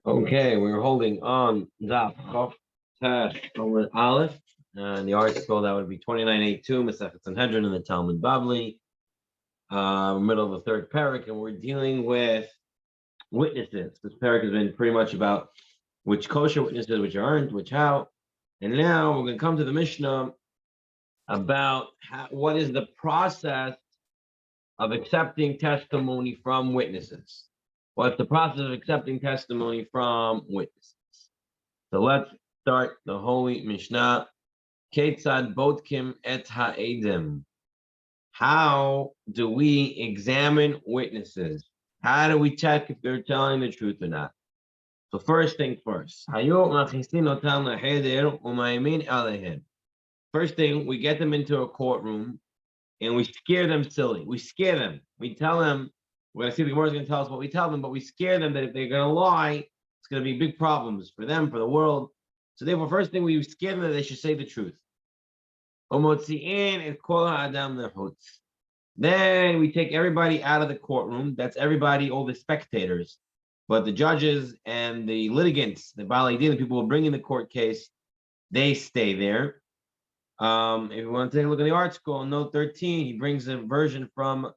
Okay, we're holding on Daf Chof Tesh Amud Aleph, and the article that would be 2982, Masechet Sanhedrin in the Talmud Bavli, middle of the third parak, and we're dealing with witnesses. This parak has been pretty much about which kosher witnesses, which aren't, which how, and now we're going to come to the Mishnah about what is the process of accepting testimony from witnesses. What's the process of accepting testimony from witnesses? So let's start the holy Mishnah. Ketzad bodkim et ha'edim. How do we examine witnesses? How do we check if they're telling the truth or not? So first thing first. First thing, we get them into a courtroom and we scare them silly. We scare them. We tell them, we're going to see the Gemara is going to tell us what we tell them, but we scare them that if they're going to lie, it's going to be big problems for them, for the world. So therefore, first thing, we scare them that they should say the truth. Then we take everybody out of the courtroom. That's everybody, all the spectators. But the judges and the litigants, the Baalei Din, the people who bring in the court case, they stay there. If you want to take a look at the article, note 13, he brings a version from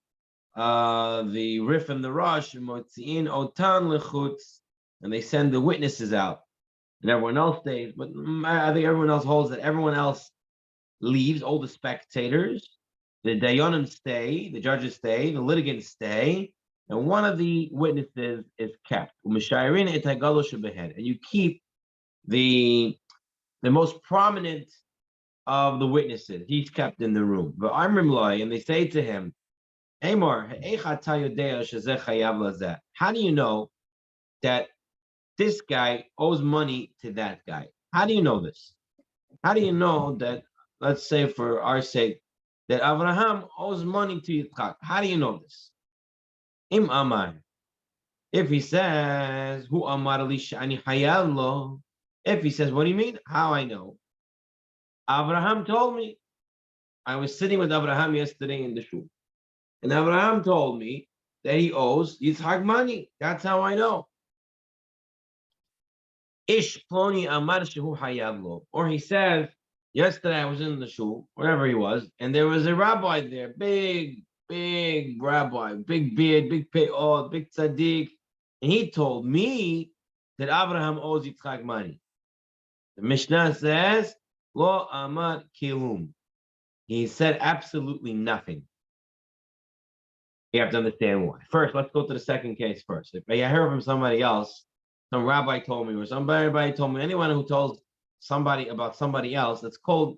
the Rif and the Rosh, Motzi'in Otan Lechutz, and they send the witnesses out, and everyone else stays. But I think everyone else holds that everyone else leaves, all the spectators, the Dayanim stay, the judges stay, the litigants stay, and one of the witnesses is kept. And you keep the most prominent of the witnesses. He's kept in the room. But and they say to him, Amar, how do you know that this guy owes money to that guy? How do you know this? How do you know that, let's say for our sake, that Abraham owes money to Yitzchak? How do you know this? Im Amar. If he says, Hu Amar li shani hayav lo. If he says, what do you mean? How I know? Abraham told me. I was sitting with Abraham yesterday in the shul. And Abraham told me that he owes Yitzchak money. That's how I know. Ish ploni amar shehu hayav lo. Or he says, yesterday I was in the shul, wherever he was, and there was a rabbi there, big rabbi, big beard, big payot, big tzaddik, and he told me that Abraham owes Yitzchak money. The Mishnah says, Lo amar kilum. He said absolutely nothing. You have to understand why. First, let's go to the second case first. If I hear from somebody else, some rabbi told me, or somebody told me, anyone who tells somebody about somebody else, that's called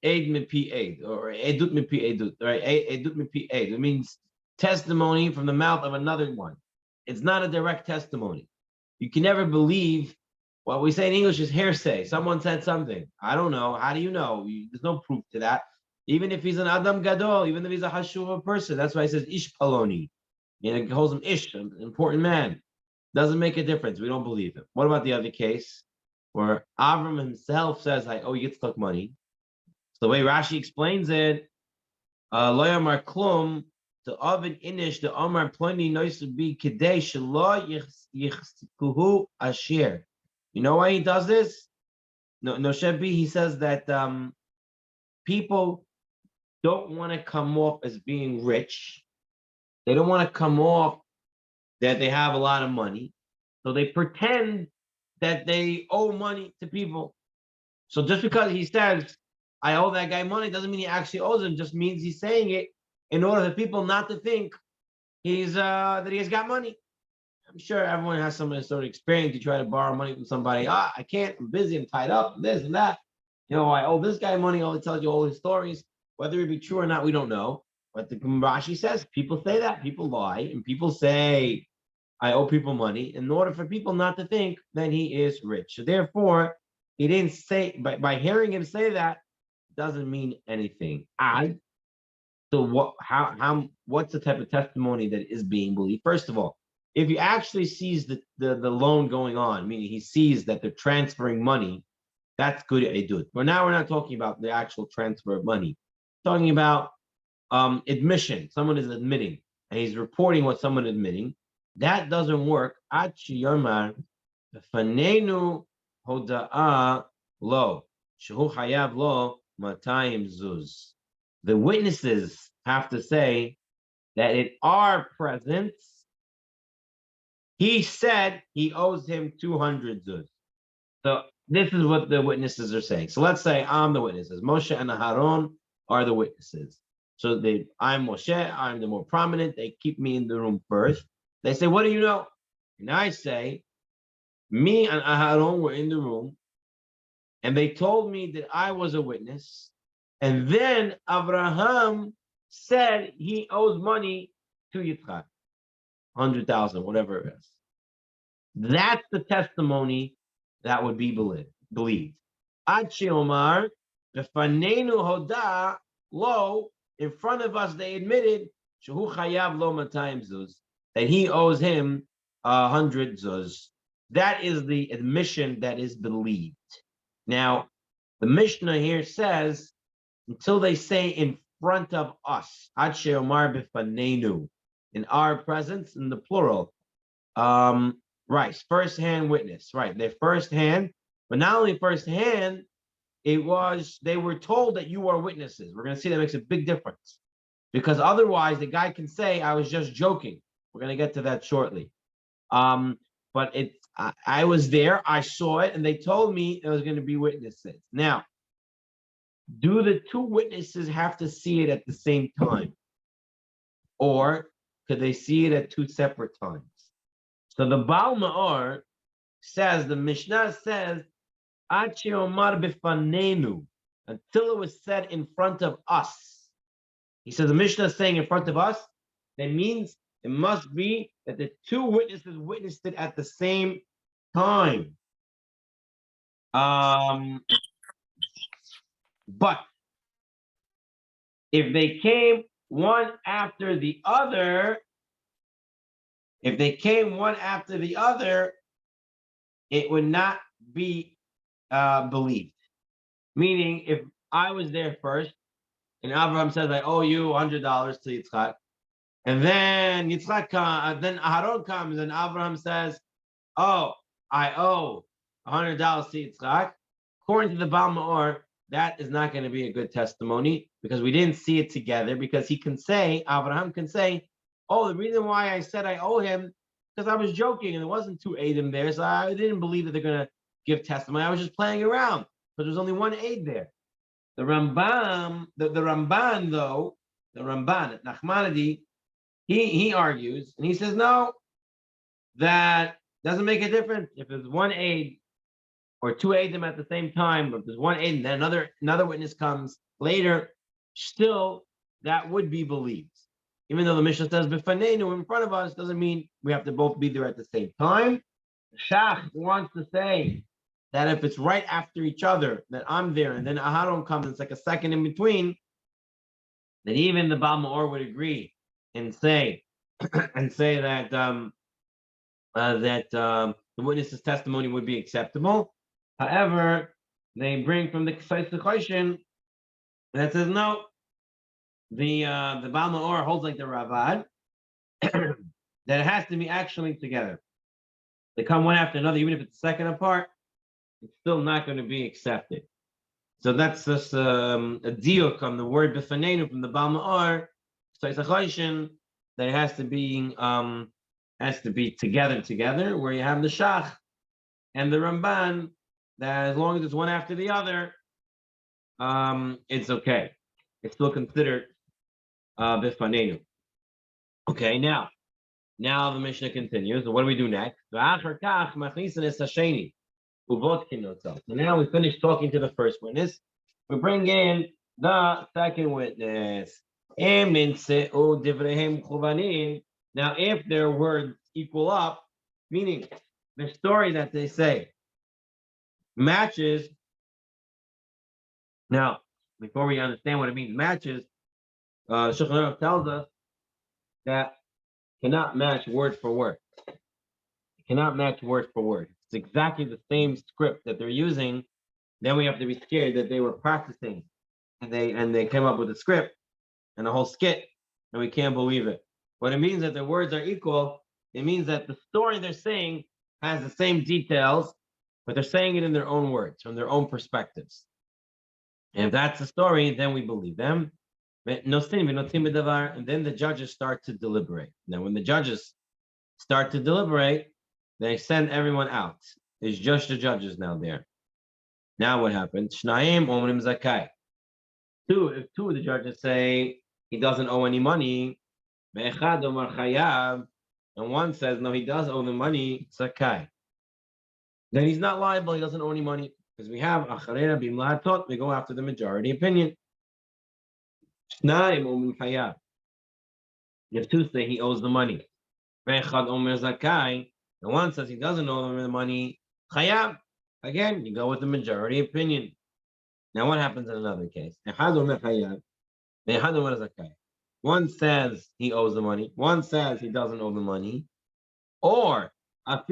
Eid mipi Eid, or Edut mipi Edut, or Edut mipi Eid. It means testimony from the mouth of another one. It's not a direct testimony. You can never believe what we say in English is hearsay. Someone said something. I don't know. How do you know? There's no proof to that. Even if he's an Adam Gadol, even if he's a Hashuva person, that's why he says Ish Paloni. And it calls him Ish, an important man. Doesn't make a difference. We don't believe him. What about the other case where Avram himself says, I owe Yitzchak money? So the way Rashi explains it, Lo Yamar Klum, to Ovid Inish, the Omar Ploni Nois be Kedei Shelo Yichkuhu Asher. You know why he does this? No, Shebi, he says that people don't want to come off as being rich. They don't want to come off that they have a lot of money. So they pretend that they owe money to people. So just because he says, I owe that guy money, doesn't mean he actually owes him. Just means he's saying it in order for people not to think he's that he has got money. I'm sure everyone has some sort of experience. You try to borrow money from somebody. I can't. I'm busy. I'm tied up. This and that. I owe this guy money. All he tells you all his stories. Whether it be true or not, we don't know. But the Rashi says people say that. People lie. And people say, I owe people money in order for people not to think that he is rich. So therefore, he didn't say, by hearing him say that, doesn't mean anything. So what's the type of testimony that is being believed? First of all, if he actually sees the loan going on, meaning he sees that they're transferring money, that's good edut. But now we're not talking about the actual transfer of money. We're talking about admission. Someone is admitting, and he's reporting what someone is admitting. That doesn't work. Fanenu hoda'a lo. Shehu chayav lo 200 zuz. The witnesses have to say that in our presence, he said he owes him 200 zuz. So this is what the witnesses are saying. So let's say I'm the witnesses. Moshe and Aharon are the witnesses. So I'm Moshe, I'm the more prominent. They keep me in the room first. They say, what do you know? And I say, me and Aharon were in the room, and they told me that I was a witness. And then Abraham said he owes money to Yitzchak, 100,000, whatever it is. That's the testimony that would be believed. Ad she'omar, v'fanenu hoda lo, in front of us they admitted, shehu chayav lo 200 zuz, that he owes him 100 zuz. That is the admission that is believed. Now, the Mishnah here says, until they say in front of us, ad she'omar b'fanenu, in our presence, in the plural. Right, first-hand witness, right? They're first-hand, but not only first-hand, they were told that you are witnesses. We're going to see that makes a big difference, because otherwise the guy can say, I was just joking. We're going to get to that shortly. But I was there, I saw it, and they told me it was going to be witnesses. Now, do the two witnesses have to see it at the same time? Or could they see it at two separate times? So the Baal Ma'or says, the Mishnah says, Ad she'omar b'fanenu, until it was said in front of us. He says the Mishnah is saying in front of us. That means it must be that the two witnesses witnessed it at the same time. But if they came one after the other, it would not be believed. Meaning, if I was there first, and Abraham says, I owe you $100 to Yitzchak, and then then Aharon comes, and Abraham says, oh, I owe $100 to Yitzchak. According to the Baal Ma'or, that is not going to be a good testimony, because we didn't see it together, because Abraham can say, oh, the reason why I said I owe him, because I was joking, and there wasn't two Adim there, so I didn't believe that they're going to give testimony. I was just playing around, but there's only one aid there. The Ramban, the Ramban though, the Ramban, Nachmanides, he argues, and he says, no, that doesn't make a difference. If there's one aid or two aidim at the same time, but if there's one aid and then another witness comes later, still that would be believed. Even though the Mishnah says b'fanenu, in front of us, doesn't mean we have to both be there at the same time. Shach wants to say that if it's right after each other, that I'm there, and then Aharon comes, it's like a second in between, that even the Baal Ma'or would agree and say that the witness's testimony would be acceptable. However, they bring from the Kesais that says no. The Baal Ma'or holds like the Ravad that it has to be actually together. They come one after another, even if it's a second apart, it's still not going to be accepted. So that's just a diuk on the word b'fanenu from the Baal Ma'or, that it has to be together, where you have the Shach and the Ramban, that as long as it's one after the other, it's okay. It's still considered b'fanenu. Okay, now the Mishnah continues. So what do we do next? So now we finish talking to the first witness. We bring in the second witness. Now, if their words equal up, meaning the story that they say matches. Now, before we understand what it means, matches, Shulchan Aruch tells us that cannot match word for word. It cannot match word for word. It's exactly the same script that they're using. Then we have to be scared that they were practicing, and they came up with a script and a whole skit, and we can't believe it. What it means that the words are equal, it means that the story they're saying has the same details, but they're saying it in their own words, from their own perspectives. And if that's the story, then we believe them. And then the judges start to deliberate. Now, when the judges start to deliberate, they send everyone out. It's just the judges now there. Now what happens? Shnayim omrim zakai. If two of the judges say he doesn't owe any money, ve'echad omar chayav, and one says no, he does owe the money, zakai. Then he's not liable. He doesn't owe any money because we have acharei rabim lahatot. We go after the majority opinion. Shnayim omrim chayav. If two say he owes the money, ve'echad omer zakai, and one says he doesn't owe the money, chayav. Again, you go with the majority opinion. Now, what happens in another case? One says he owes the money. One says he doesn't owe the money. Or or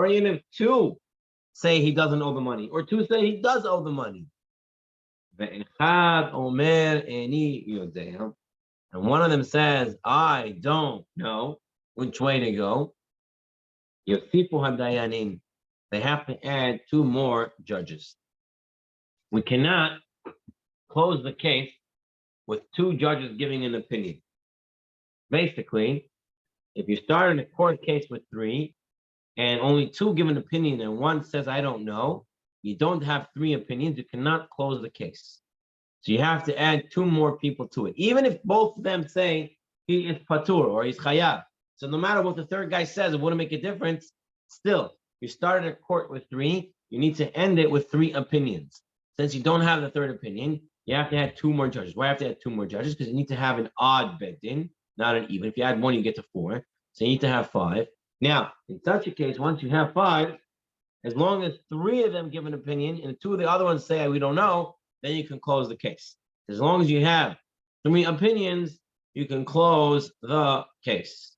even if two say he doesn't owe the money, or two say he does owe the money. And one of them says, I don't know which way to go. They have to add two more judges. We cannot close the case with two judges giving an opinion. Basically, if you start in a court case with three and only two give an opinion and one says, I don't know, you don't have three opinions, you cannot close the case. So you have to add two more people to it. Even if both of them say he is patur or he's chayav. So no matter what the third guy says, it wouldn't make a difference. Still, you started a court with three, you need to end it with three opinions. Since you don't have the third opinion, you have to add two more judges. Why have to add two more judges? Because you need to have an odd bet-din, not an even. If you add one, you get to four. So you need to have five. Now, in such a case, once you have five, as long as three of them give an opinion and two of the other ones say, we don't know, then you can close the case. As long as you have three opinions, you can close the case.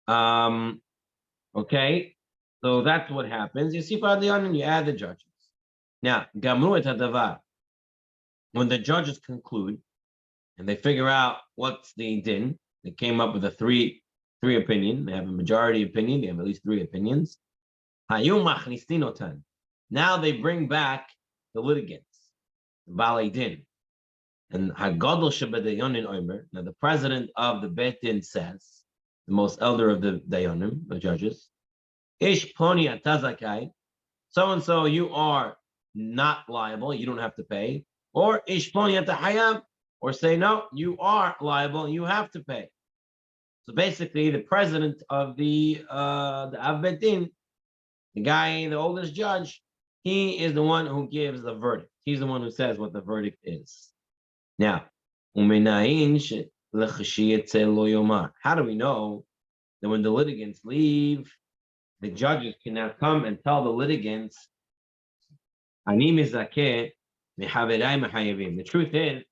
Okay? So that's what happens. You see, and you add the judges. Now, gamru et hadavar. When the judges conclude and they figure out what's the din, they came up with a three opinion. They have a majority opinion. They have at least three opinions. Now they bring back the litigants, the balei din. And hagadol shebedayonin omer. Now the president of the bet din says, the most elder of the dayonim, the judges, ish ploni atazakai. So and so, you are not liable. You don't have to pay. Or ish ploni atahayam. Or say no, you are liable. You have to pay. So basically, the president of the Av Bet Din, the guy, the oldest judge, he is the one who gives the verdict. He's the one who says what the verdict is. Now, how do we know that when the litigants leave, the judges can now come and tell the litigants, the truth is,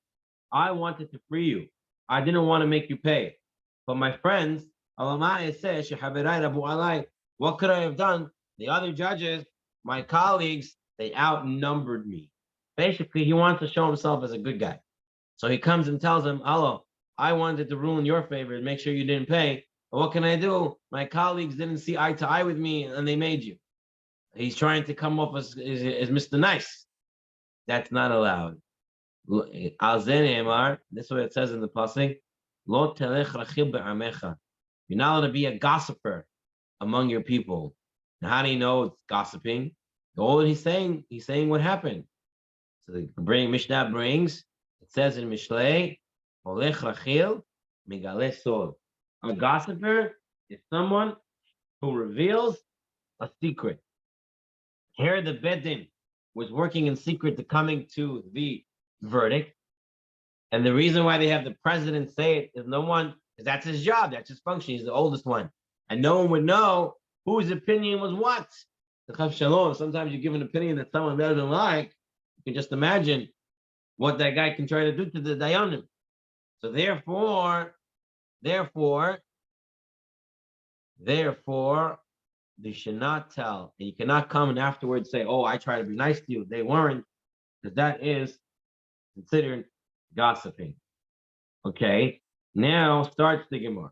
I wanted to free you. I didn't want to make you pay. But my friends, what could I have done? The other judges, my colleagues, they outnumbered me. Basically, he wants to show himself as a good guy. So he comes and tells them, hello, I wanted to rule in your favor and make sure you didn't pay. But what can I do? My colleagues didn't see eye to eye with me and they made you. He's trying to come off as Mr. Nice. That's not allowed. This is what it says in the pasuk. You're not allowed to be a gossiper among your people. Now, how do you know it's gossiping? All he's saying what happened. So the Mishnah brings, it says in Mishlei, a gossiper is someone who reveals a secret. Here the Bedin was working in secret to coming to the verdict. And the reason why they have the president say it is because that's his job, that's his function, he's the oldest one. And no one would know whose opinion was what. The Chav Shalom, sometimes you give an opinion that someone doesn't like, you can just imagine what that guy can try to do to the Dayanim. So therefore, they should not tell, and you cannot come and afterwards say, oh, I try to be nice to you. They weren't, because that is considered gossiping. Okay, now starts the Gemara.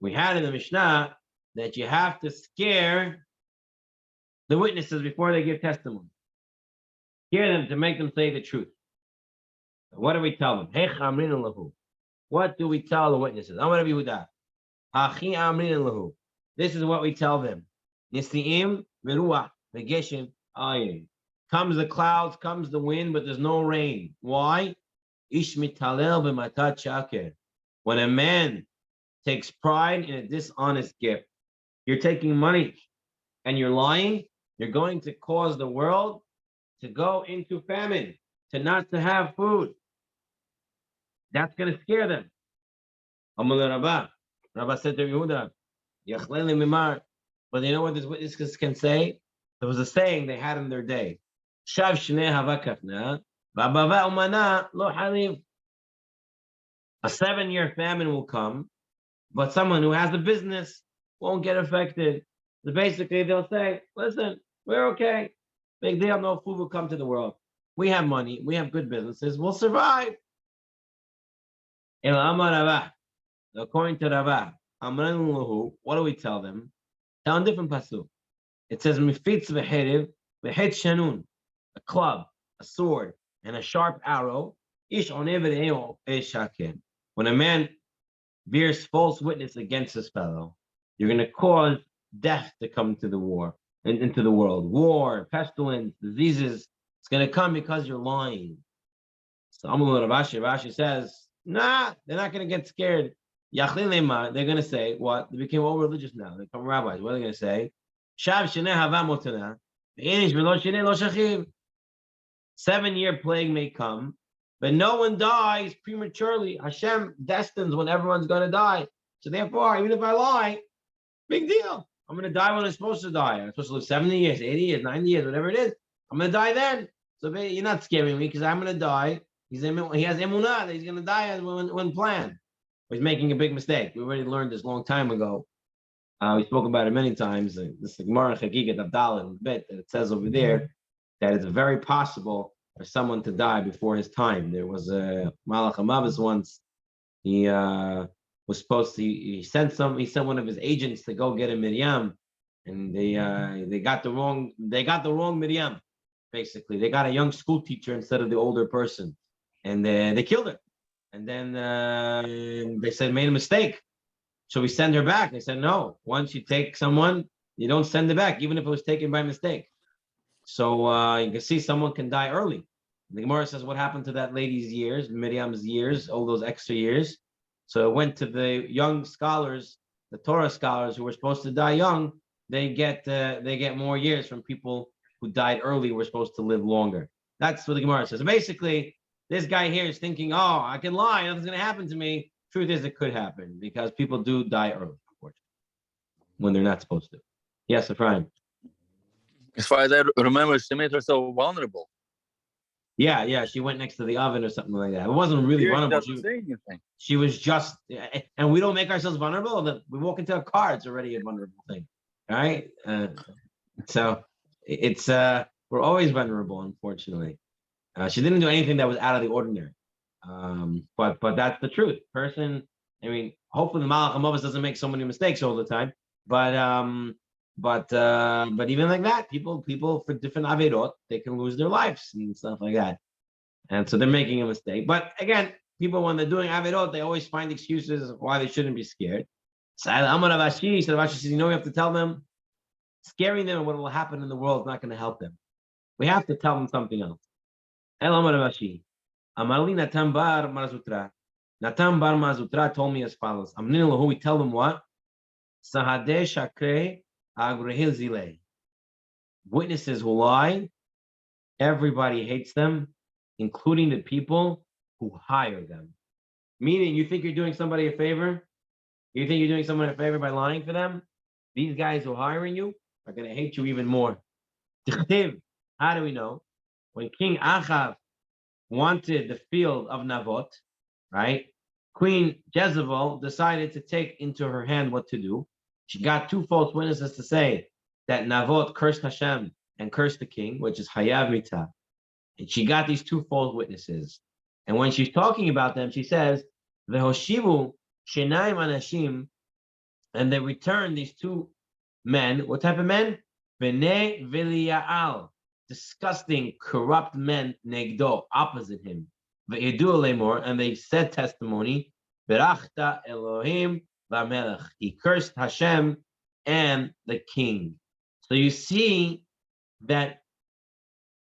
We had in the Mishnah that you have to scare the witnesses before they give testimony. Scare them to make them say the truth. What do we tell them? What do we tell the witnesses? This is what we tell them. Comes the clouds, comes the wind, but there's no rain. Why? When a man takes pride in a dishonest gift, you're taking money and you're lying, you're going to cause the world to go into famine, to not to have food. That's going to scare them. Rabba said to Yehuda, but you know what these witnesses can say? There was a saying they had in their day. A 7-year famine will come, but someone who has a business won't get affected. So basically, they'll say, listen, we're okay. Big deal, no food will come to the world. We have money, we have good businesses, we'll survive. According to Rabba, what do we tell them? Tell them different pasuk. It says, Mifitz v'heriv v'het shanun, a club, a sword, and a sharp arrow. When a man bears false witness against his fellow, you're going to cause death to come to the war and into the world. War, pestilence, diseases. It's going to come because you're lying. So Rashi says, nah, they're not going to get scared. They're going to say, what? They became all religious now. They become rabbis. What are they going to say? 7-year plague may come, but no one dies prematurely. Hashem destines when everyone's going to die. So therefore, even if I lie, big deal. I'm going to die when I'm supposed to die. I'm supposed to live 70 years, 80 years, 90 years, whatever it is. I'm going to die then. So you're not scaring me because I'm going to die. He has emunah that he's going to die when planned. He's making a big mistake. We already learned this a long time ago. We spoke about it many times. This Gemara Chagigat Abdallah bit that it says over there that it's very possible for someone to die before his time. There was a Malach HaMavis once. He was supposed to. He sent one of his agents to go get a Miriam, and they got the wrong Miriam. Basically, they got a young school teacher instead of the older person, and they killed her. And then they said made a mistake. So we send her back. They said, no, once you take someone, you don't send it back, even if it was taken by mistake. So you can see someone can die early. The Gemara says what happened to that lady's years, Miriam's years, all those extra years. So it went to the young scholars, the Torah scholars who were supposed to die young. They get more years from people who died early who were supposed to live longer. That's what the Gemara says. So basically, this guy here is thinking, oh, I can lie, nothing's going to happen to me. Truth is, it could happen because people do die early, unfortunately, when they're not supposed to. Yes, Ephraim. As far as I remember, she made herself vulnerable. Yeah, she went next to the oven or something like that. It wasn't really vulnerable. She was just, and we don't make ourselves vulnerable. We walk into a car, it's already a vulnerable thing, all right? So it's we're always vulnerable, unfortunately. She didn't do anything that was out of the ordinary. But that's the truth. Person, I mean, hopefully the Malach HaMavis doesn't make so many mistakes all the time. But even like that, people for different averot, they can lose their lives and stuff like that. And so they're making a mistake. But again, people when they're doing averot, they always find excuses of why they shouldn't be scared. So Rashi says, you know, we have to tell them, scaring them and what will happen in the world is not going to help them. We have to tell them something else. Amarli Natan Bar Marzutra. Natan Bar Marzutra told me as follows. Amnin we tell them what? Sahade Shakre Agrehil Zile. Witnesses who lie, everybody hates them, including the people who hire them. Meaning, you think you're doing somebody a favor? You think you're doing someone a favor by lying for them? These guys who are hiring you are going to hate you even more. How do we know? When King Achav wanted the field of Navot, right? Queen Jezebel decided to take into her hand what to do. She got 2 false witnesses to say that Navot cursed Hashem and cursed the king, which is Hayav Mitah. And she got these 2 false witnesses. And when she's talking about them, she says, Vehoshivu Shenaim Anashim And they returned these two men. What type of men? Bnei Vilia'al, disgusting, corrupt men, negdo, opposite him. Ve'edu lemor, and they said testimony, Berachta Elohim v'amelech. He cursed Hashem and the king. So you see that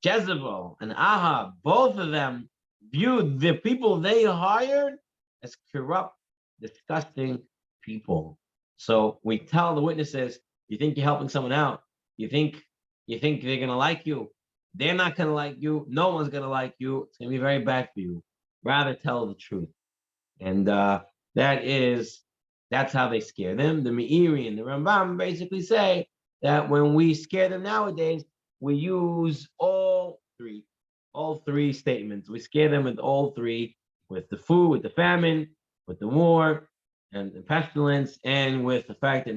Jezebel and Ahab, both of them viewed the people they hired as corrupt, disgusting people. So we tell the witnesses, you think you're helping someone out? You think they're gonna like you? They're not gonna like you. No one's gonna like you. It's gonna be very bad for you. Rather tell the truth. And that's how they scare them. The Meiri and the Rambam basically say that when we scare them nowadays, we use all three statements. We scare them with all three, with the food, with the famine, with the war, and the pestilence, and with the fact that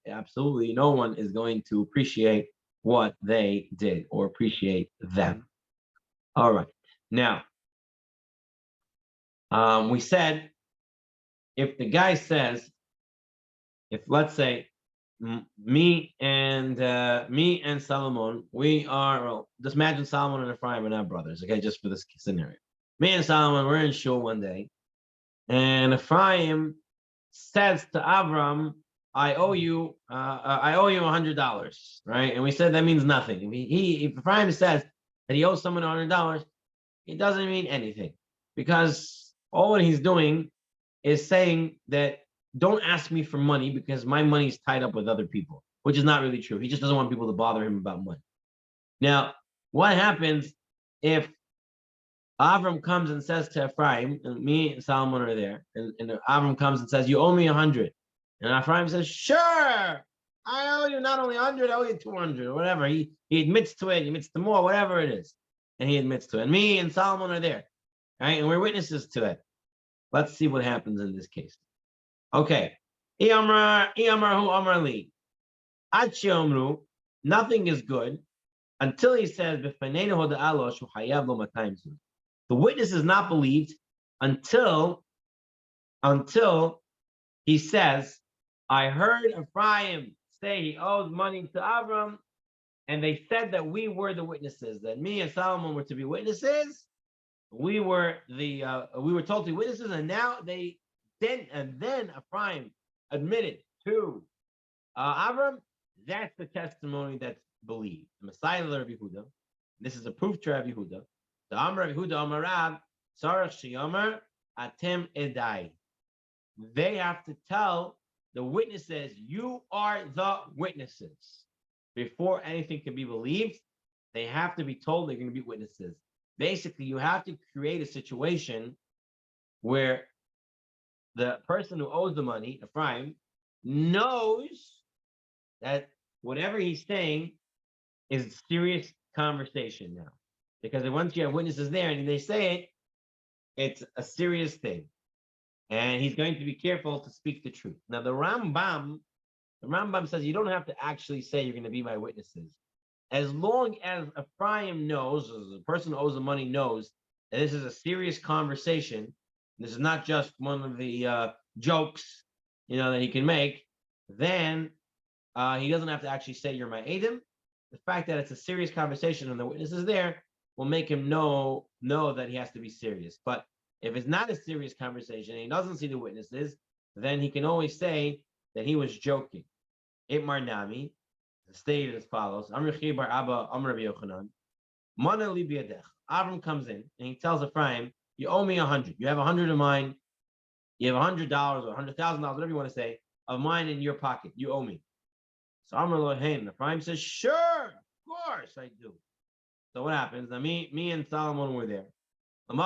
absolutely no one is going to appreciate what they did or appreciate them. All right. Now, we said, if the guy says, if let's say me and Solomon, just imagine Solomon and Ephraim are not brothers, okay, just for this scenario. Me and Solomon, we're in shul one day, and Ephraim says to Avram, I owe you $100, right? And we said that means nothing. If Ephraim says that he owes someone $100, it doesn't mean anything, because all he's doing is saying that don't ask me for money because my money is tied up with other people, which is not really true. He just doesn't want people to bother him about money. Now, what happens if Avram comes and says to Ephraim, and me and Solomon are there, and Avram comes and says, you owe me 100. And Ephraim says, sure, I owe you not only 100, I owe you 200, or whatever. He admits to it, he admits to more, whatever it is. And he admits to it. And me and Solomon are there, right? And we're witnesses to it. Let's see what happens in this case. Okay. Nothing is good until he says, the witness is not believed until he says, I heard Ephraim say he owes money to Avram, and they said that we were the witnesses, that me and Solomon were to be witnesses. We were told to be witnesses, and now then Ephraim admitted to Avram. That's the testimony that's believed. The Messiah of Rabbi Yehuda. This is a proof to Rabbi Yehuda. The Amar Rabbi Yehuda Amar Rab Sarach Shiyomer Atem Edai. They have to tell the witnesses, you are the witnesses. Before anything can be believed, they have to be told they're going to be witnesses. Basically, you have to create a situation where the person who owes the money, Ephraim, knows that whatever he's saying is serious conversation now. Because once you have witnesses there and they say it, it's a serious thing. And he's going to be careful to speak the truth. Now, the Rambam says you don't have to actually say you're going to be my witnesses. As long as Ephraim knows, as the person who owes the money knows, that this is a serious conversation, this is not just one of the jokes, that he can make, then he doesn't have to actually say you're my Adam. The fact that it's a serious conversation and the witness is there will make him know that he has to be serious. But if it's not a serious conversation and he doesn't see the witnesses, then he can always say that he was joking. Itmar Nami stated as follows: Avram comes in and he tells Ephraim, you owe me 100. You have 100 of mine. You have $100 or $100,000, whatever you want to say, of mine in your pocket. You owe me. So Amar Elohim, Ephraim says, sure, of course I do. So what happens? Now me and Solomon were there. So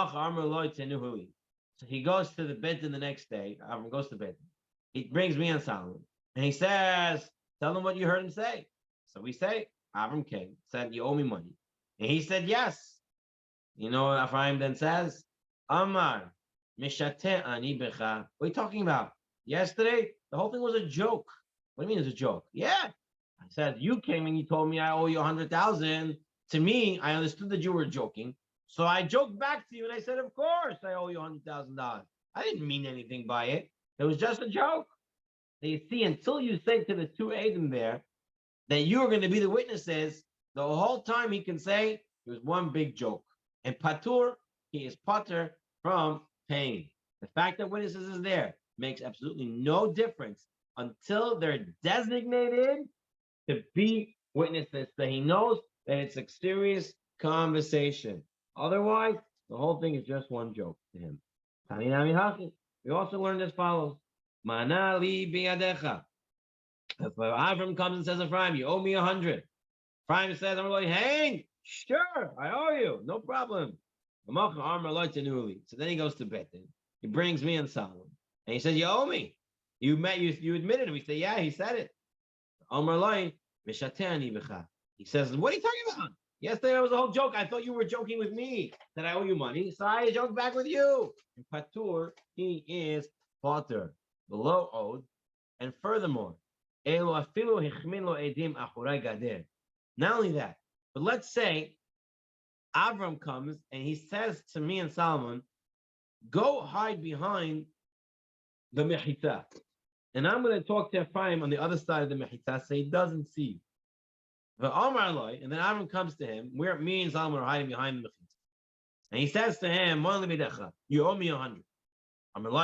he goes to the bed the next day. Avram goes to bed. He brings me and Solomon. And he says, tell them what you heard him say. So we say, Avram came, said, you owe me money. And he said, yes. You know what Ephraim then says? Amar, mishate ani becha. What are you talking about? Yesterday, the whole thing was a joke. What do you mean it's a joke? Yeah. I said, you came and you told me I owe you 100,000. To me, I understood that you were joking. So I joked back to you and I said, of course, I owe you $100,000. I didn't mean anything by it. It was just a joke. that you see until you say to the two Adam there that you're going to be the witnesses, the whole time he can say it was one big joke. And patur, he is patur from paying. The fact that witnesses is there makes absolutely no difference until they're designated to be witnesses, so he knows that it's a serious conversation. Otherwise, the whole thing is just one joke to him. We also learned as follows. Mana li biyadecha. If Avram comes and says, Ephraim, you owe me 100. Ephraim says, I'm like, hang, sure, I owe you, no problem. So then he goes to Betin. He brings me and Solomon. And he says, you owe me. You admitted it. We say, yeah, he said it. He says, what are you talking about? Yesterday was a whole joke. I thought you were joking with me that I owe you money. So I joked back with you. And Patur, he is Potter, below owed. And furthermore, not only that, but let's say Avram comes and he says to me and Solomon, go hide behind the mechitza. And I'm going to talk to Ephraim on the other side of the mechitza so he doesn't see you. And then Avram comes to him, where me and Solomon are hiding behind the mechitza. And he says to him, you owe me 100.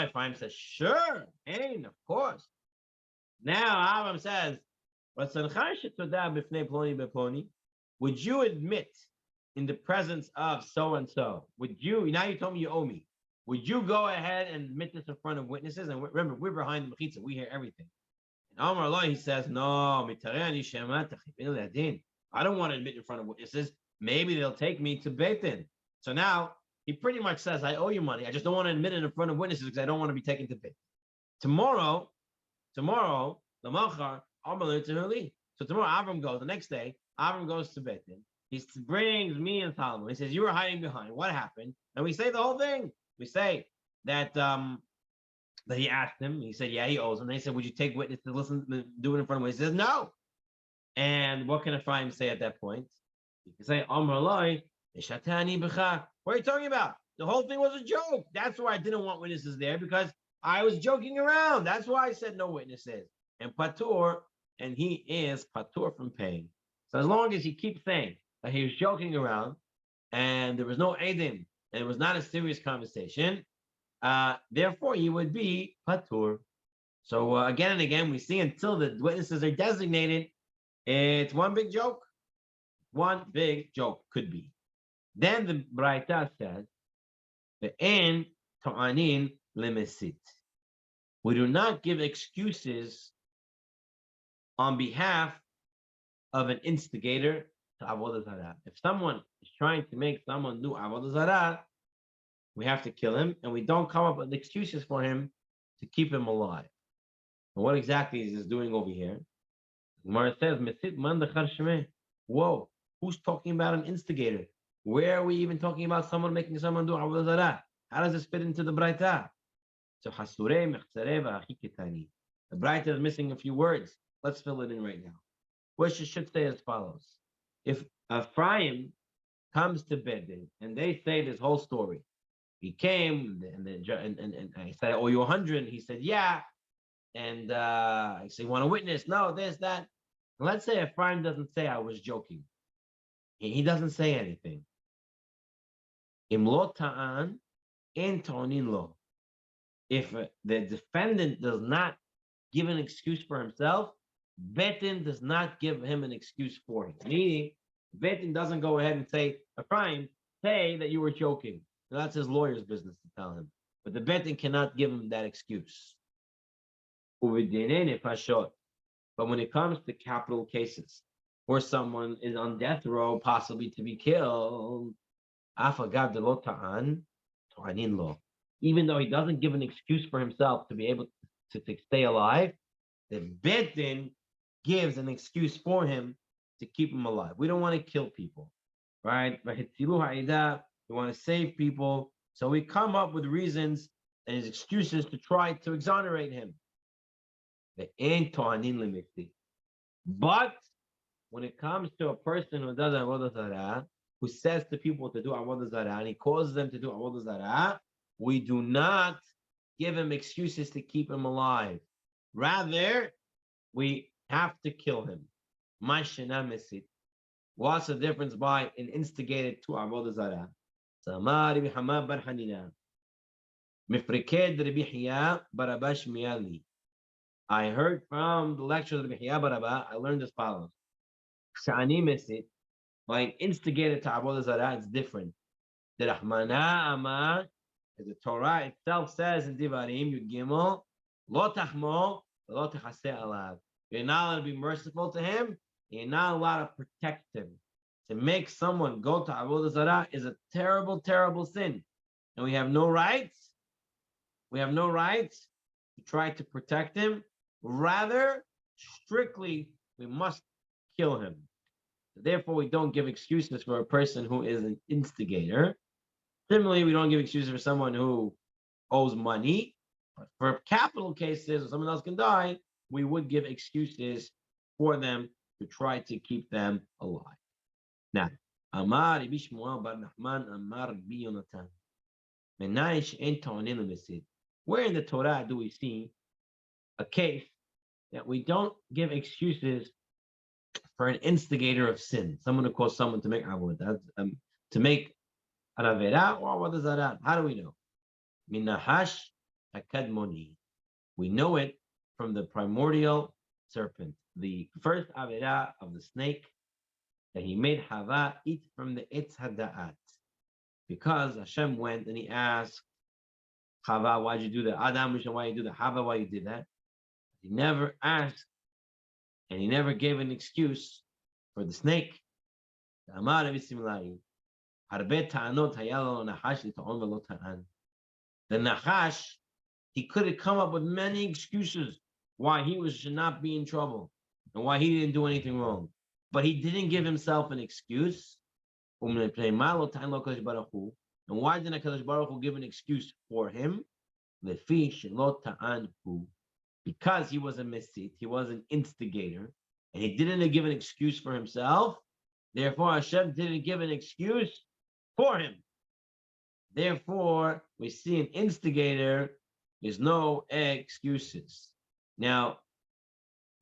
Ephraim says, sure, and of course. Now Avram says, would you admit in the presence of so and so? Would you? Now you told me you owe me. Would you go ahead and admit this in front of witnesses? And remember, we're behind the mechitza. We hear everything. And Amar Allah, he says, no. I don't want to admit in front of witnesses. Maybe they'll take me to Beit Din. So now he pretty much says, I owe you money. I just don't want to admit it in front of witnesses because I don't want to be taken to Beit Din. Tomorrow, the Machar, so tomorrow Avram goes, the next day, Avram goes to Beit Din. He brings me and Solomon. He says, you were hiding behind. What happened? And we say the whole thing. We say that that he asked him. He said, yeah, he owes him. They said, would you take witness to listen, do it in front of him? He says, no. And what can Ephraim say at that point? He can say, Amr Eloi, what are you talking about? The whole thing was a joke. That's why I didn't want witnesses there, because I was joking around. That's why I said no witnesses. And Patur, and he is Patur from paying. So as long as he keeps saying that he was joking around and there was no Edim and it was not a serious conversation, therefore he would be Patur. So again and again, we see until the witnesses are designated, it's one big joke. One big joke could be. Then the Braita says, "Ve'en ta'anin lemesit." We do not give excuses on behalf of an instigator to avodah zarah. If someone is trying to make someone do avodah zarah, we have to kill him, and we don't come up with excuses for him to keep him alive. And what exactly is this doing over here? Gemara says, "Mesit man dechar shemeh." Whoa, who's talking about an instigator? Where are we even talking about someone making someone do avodah zarah? How does this fit into the Braita? So hasurei mechzarei v'achiketani. The Braita is missing a few words. Let's fill it in right now. What should say as follows: if Ephraim comes to Bedin and they say this whole story, he came and I said, "Oh, you 100?" He said, "Yeah." And I say, "You want a witness?" No, this, that. And let's say Ephraim doesn't say I was joking. He doesn't say anything. Imlo ta'an in tonin lo. If the defendant does not give an excuse for himself, Betin does not give him an excuse for him. Meaning, Betin doesn't go ahead and say, Ephraim, say that you were joking. Now, that's his lawyer's business to tell him. But the Betin cannot give him that excuse. But when it comes to capital cases, where someone is on death row, possibly to be killed, even though he doesn't give an excuse for himself to be able to stay alive, the Betin gives an excuse for him to keep him alive. We don't want to kill people, right? We want to save people. So we come up with reasons and his excuses to try to exonerate him. But when it comes to a person who does avodah zarah, who says to people to do avodah zarah, and he causes them to do avodah zarah, we do not give him excuses to keep him alive. Rather, we have to kill him. Mashina misit. What's the difference by an instigated to Avodah Zarah? Samari Bihama bar Hanina. Mifriked Ribihya Barabash Miyali. I heard from the lecture of Ribihya Baraba, I learned as follows. Shani misit. By an instigated to Avodah Zarah, it's different. The Rahmana Amar, as the Torah itself says in Divarim, Yud Gimel, Lo Tachmo, Lo Techaseh Alav. You're not allowed to be merciful to him. You're not allowed to protect him. To make someone go to Avodah Zarah is a terrible, terrible sin. And we have no rights. We have no rights to try to protect him. Rather, strictly, we must kill him. Therefore, we don't give excuses for a person who is an instigator. Similarly, we don't give excuses for someone who owes money. But for capital cases, or someone else can die, we would give excuses for them to try to keep them alive. Now, Amar Rabbi Shmuel bar Nachman Amar Rabbi Yonatan. Where in the Torah do we see a case that we don't give excuses for an instigator of sin, someone who caused someone to make avodah, to make an avera or avodah zarah? How do we know? Minahash hakadmoni. We know it from the primordial serpent, the first avera of the snake, that he made Hava eat from the Etz Hada'at. Because Hashem went and he asked Hava, why'd you do that? Adam, why you do that? Hava, why you did that? He never asked and he never gave an excuse for the snake. The Nachash, he could have come up with many excuses why he should not be in trouble and why he didn't do anything wrong. But he didn't give himself an excuse. And why didn't HaKadosh Baruch Hu give an excuse for him? Because he was a misit, he was an instigator, and he didn't give an excuse for himself. Therefore, Hashem didn't give an excuse for him. Therefore, we see an instigator, there's no excuses. Now,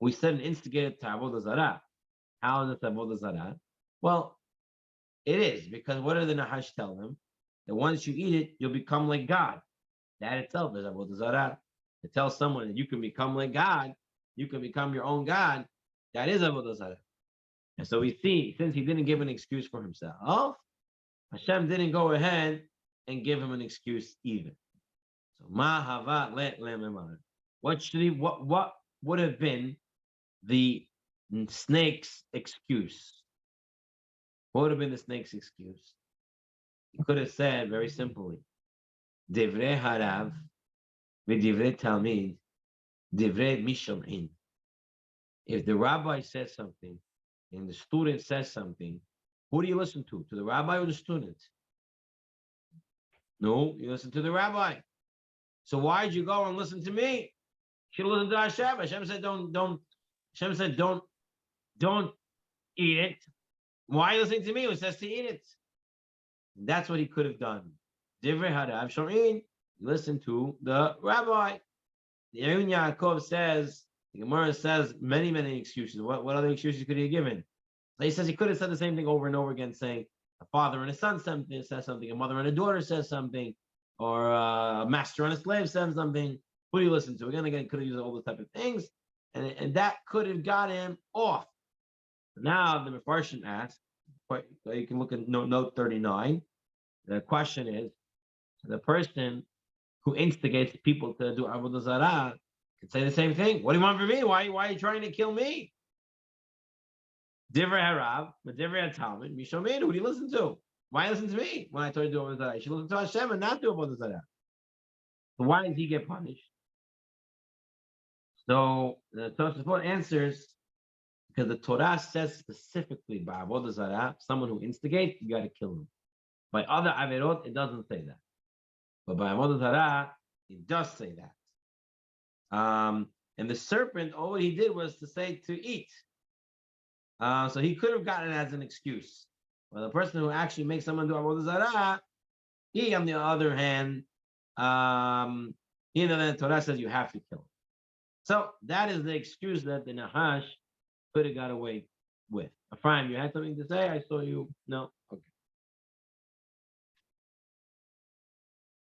we said an instigator to Avodah Zarah. How is it Avodah Zarah? Well, it is, because what did the Nahash tell them? That once you eat it, you'll become like God. That itself is Avodah Zarah. To tell someone that you can become like God, you can become your own God, that is Avodah Zarah. And so we see, since he didn't give an excuse for himself, Hashem didn't go ahead and give him an excuse either. So what would have been the snake's excuse? What would have been the snake's excuse? He could have said very simply, Divrei harav v'divrei talmid divrei misham'in. If the rabbi says something and the student says something, who do you listen to? To the rabbi or the student? No, you listen to the rabbi. So why'd you go and listen to me? You should listen to Hashem. Hashem said Hashem said don't eat it. Why are you listening to me? It says to eat it. And that's what he could have done. Divrei harav shorin. Listen to the rabbi. The Aaron Yaakov says, the Gemara says many, many excuses. What other excuses could he have given? So he says he could have said the same thing over and over again, saying a father and a son says something, a mother and a daughter says something, or a master and a slave says something. Who do you listen to? Again, could have used all those type of things, and that could have got him off. Now the Mefarshim asks, you can look at note 39. The question is, the person who instigates people to do Avodah Zarah could say the same thing. What do you want from me? Why are you trying to kill me? Divrei harav, but divrei talmid, mishomin. Who do you listen to? Why listen to me when I told you to do Avodah Zarah? You should listen to Hashem and not do Avodah Zarah. So why does he get punished? So the Tosafot answers, because the Torah says specifically by Avodah Zarah, someone who instigates, you got to kill him. By other averot, it doesn't say that. But by Avodah Zarah, it does say that. And the serpent, all he did was to say to eat. So he could have gotten it as an excuse. But the person who actually makes someone do Avodah Zarah, he, on the other hand, the Torah says you have to kill him. So that is the excuse that the Nahash could have got away with. Ephraim, you had something to say? I saw you. No? Okay.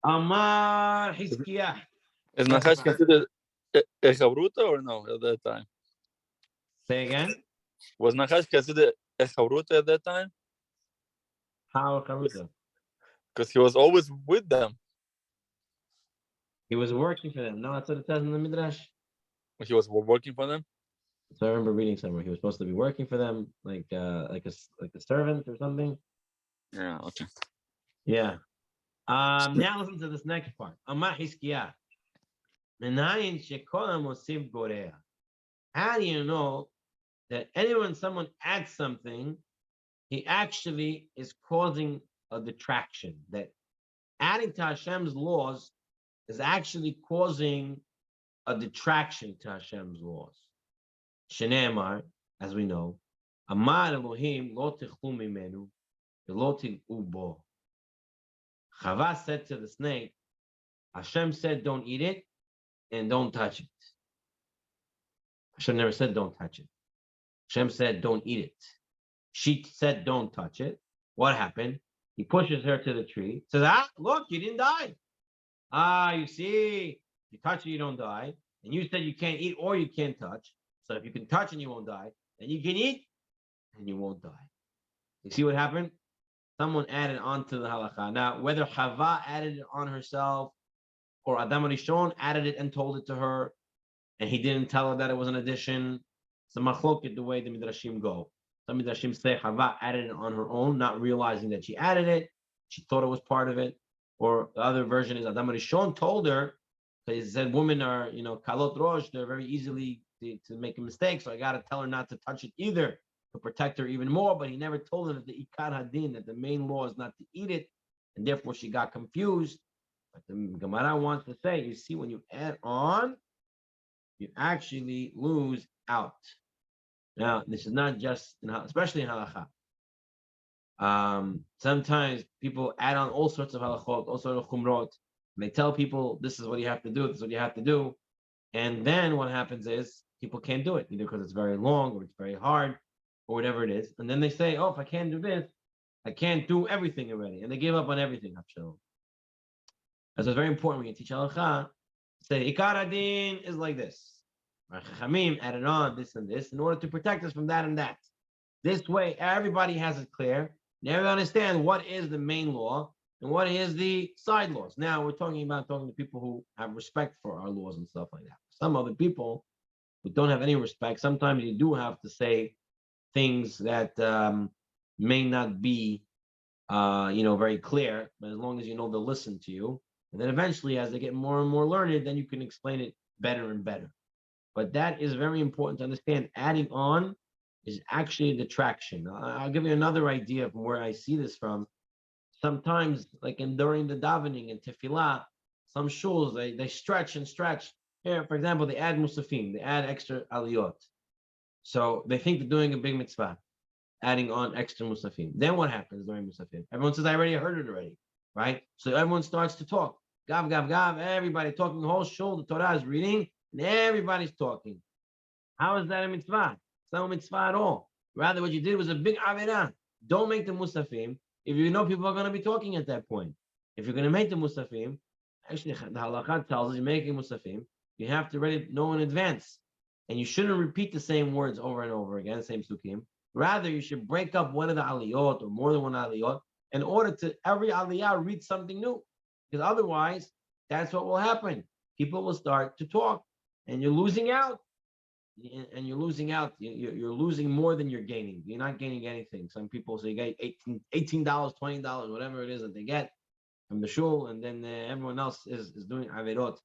Amar Hiskiyah. Is Yes, Nachash Ephraim. considered a chavruta or no at that time? Say again. Was Nachash considered a chavruta at that time? How Karuta? Because he was always with them. He was working for them. No, that's what it says in the Midrash. He was working for them. So I remember reading somewhere he was supposed to be working for them, like a servant or something. Yeah, okay. Yeah. Now listen to this next part. Amar Hiskiyah. Menayin shekolam osif gorea. How do you know that someone adds something, he actually is causing a detraction? That adding to Hashem's laws is actually causing a detraction to Hashem's laws. Shene'emar, as we know, Amar Elohim lo tichlu mimenu v'lo tig'u bo. Chava said to the snake, Hashem said, don't eat it and don't touch it. Hashem never said, don't touch it. Hashem said, don't eat it. She said, don't touch it. What happened? He pushes her to the tree, says, look, you didn't die. You see, you touch it, you don't die. And you said you can't eat or you can't touch. So if you can touch and you won't die, then you can eat and you won't die. You see what happened? Someone added on to the halakha. Now, whether Chava added it on herself or Adam Rishon added it and told it to her, and he didn't tell her that it was an addition, it's a machloket the way the Midrashim go. Some Midrashim say Chava added it on her own, not realizing that she added it. She thought it was part of it. Or the other version is Adam Rishon told her, because he said women are, kalot rosh, they're very easily to make a mistake, so I got to tell her not to touch it either, to protect her even more. But he never told her that the ikar hadin, that the main law is not to eat it, and therefore she got confused. But the Gemara wants to say, you see, when you add on, you actually lose out. Now, this is not just, especially in halakha. Sometimes people add on all sorts of halachot, all sorts of chumrot, and they tell people, this is what you have to do, this is what you have to do. And then what happens is people can't do it, either because it's very long or it's very hard or whatever it is. And then they say, if I can't do this, I can't do everything already. And they give up on everything. So it's very important when you teach halakha, say, Ikar Adin is like this. Chachamim added on this and this in order to protect us from that and that. This way, everybody has it clear. And everybody understands what is the main law and what is the side laws. Now we're talking to people who have respect for our laws and stuff like that. Some other people who don't have any respect, sometimes you do have to say things that may not be, very clear. But as long as you know they'll listen to you, and then eventually, as they get more and more learned, then you can explain it better and better. But that is very important to understand. Adding on is actually a detraction. I'll give you another idea from where I see this from. Sometimes, like during the davening and tefillah, some shuls, they stretch and stretch. Here, for example, they add musafim, they add extra aliyot. So they think they're doing a big mitzvah, adding on extra musafim. Then what happens during musafim? Everyone says, I already heard it already, right? So everyone starts to talk. Gav, gav, gav, everybody talking, the whole shul, the Torah is reading, and everybody's talking. How is that a mitzvah? It's not a mitzvah at all. Rather, what you did was a big avirah. Don't make the musafim if you know people are going to be talking at that point. If you're going to make the musafim, actually, the halakha tells us you're making musafim, you have to already know in advance. And you shouldn't repeat the same words over and over again, same sukim. Rather, you should break up one of the aliyot or more than one aliyot in order to every aliyah read something new. Because otherwise, that's what will happen. People will start to talk and you're losing out. And you're losing out. You're losing more than you're gaining. You're not gaining anything. Some people say you get $18, $20, whatever it is that they get from the shul, and then everyone else is doing averot.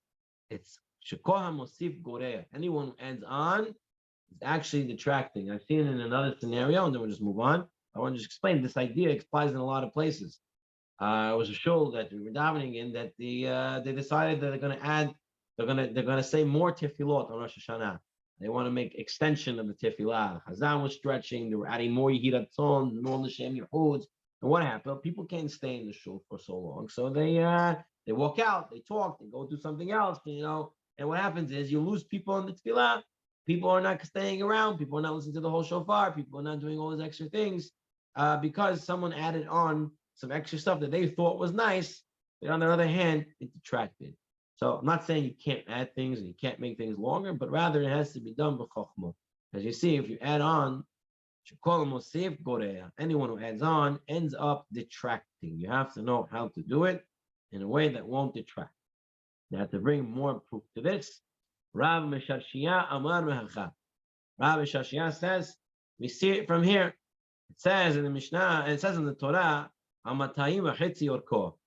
It's shekoha mosif gorea. Anyone who adds on is actually detracting. I've seen it in another scenario, and then we'll just move on. I want to just explain this idea applies in a lot of places. It was a shul that we were davening in that they decided that they're gonna say more tefillot on Rosh Hashanah. They want to make extension of the tefillah. Chazan was stretching. They were adding more yihiratzon, more l'shem yehud. And what happened? People can't stay in the shul for so long, so they walk out. They talk. They go do something else. And what happens is you lose people in the tefillah. People are not staying around. People are not listening to the whole shofar. People are not doing all those extra things because someone added on some extra stuff that they thought was nice. But on the other hand, it detracted. So I'm not saying you can't add things and you can't make things longer, but rather it has to be done b'chokhmah. As you see, if you add on, anyone who adds on ends up detracting. You have to know how to do it in a way that won't detract. Now, to bring more proof to this, Rav Mesharshia Amar Mehacha. Rav Mesharshia says, we see it from here. It says in the Mishnah, and it says in the Torah, Amatayim Achitzi Orko,